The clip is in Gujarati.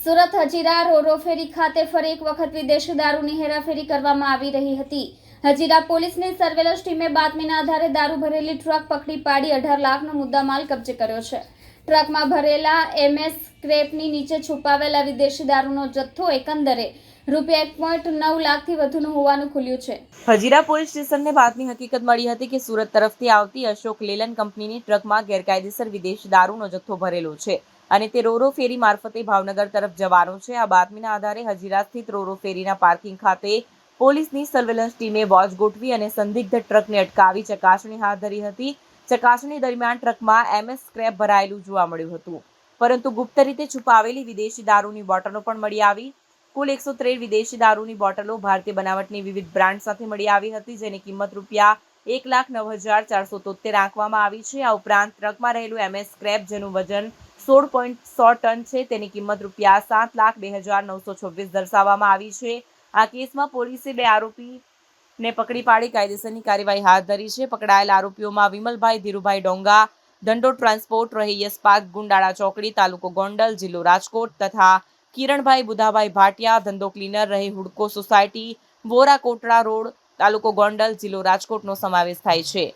સુરત હજીરા રોરો ફેરી ખાતે ફરી એક વખત વિદેશી દારૂની હેરાફેરી કરવામાં આવી રહી હતી। હજીરા પોલીસની સર્વેલન્સ ટીમે બાતમીના આધારે દારૂ ભરેલી ટ્રક પકડી પાડી 18 લાખનો મુદ્દામાલ કબજે કર્યો છે। ટ્રકમાં ભરેલા MS સ્ક્રેપની નીચે છુપાવેલા વિદેશી દારૂનો જથ્થો એકંદરે રૂપિયા 1.9 લાખથી વધુનું હોવાનું ખુલ્યું છે। હજીરા પોલીસ સ્ટેશનને બાતમી હકીકત મળી હતી કે સુરત તરફથી આવતી અશોક લેલન કંપનીની ટ્રકમાં ગેરકાયદેસર વિદેશી દારૂનો જથ્થો ભરેલો છે અને તે રોરો ફેરી મારફતે ભાવનગર તરફ જવાનો છે। આ બાતમીના આધારે હજીરા સ્થિત રોરો ફેરીના પાર્કિંગ ખાતે પોલીસની સર્વેલન્સ ટીમે વોચ ગોઠવી અને સંદિગ્ધ ટ્રકને અટકાવી ચકાસણી હાથ ધરી હતી। ચકાસણી દરમિયાન ટ્રકમાં MS સ્ક્રેપ ભરાયેલું જોવા મળ્યું હતું, પરંતુ ગુપ્ત રીતે છુપાવેલી વિદેશી દારૂની બોટલો પણ મળી આવી। કુલ 113 વિદેશી દારૂની બોટલો ભારતીય બનાવટની વિવિધ બ્રાન્ડ સાથે મળી આવી હતી, જેની કિંમત રૂપિયા 1,09,473 આંકવામાં આવી છે। આ ઉપરાંત ટ્રકમાં રહેલું MS સ્ક્રેપ, જેનું વજન 16.100 ટન છે, તેની કિંમત રૂપિયા 7,02,926 દર્શાવવામાં આવી છે। આ કેસમાં પોલીસે 2 આરોપીને પકડી પાડી કાયદેસરની કાર્યવાહી હાથ ધરી છે। પકડાયેલ આરોપીઓમાં વિમલભાઈ ધીરુભાઈ ડોંગા, ધંધો ટ્રાન્સપોર્ટ, રહે યસપાક, ગુંડાળા ચોકડી, તાલુકો ગોંડલ, જિલ્લો રાજકોટ તથા કિરણભાઈ બુધાભાઈ ભાટિયા, ધંધો ક્લીનર, રહે હુડકો સોસાયટી, વોરા કોટડા રોડ, તાલુકો ગોંડલ, જિલ્લો રાજકોટનો સમાવેશ થાય છે।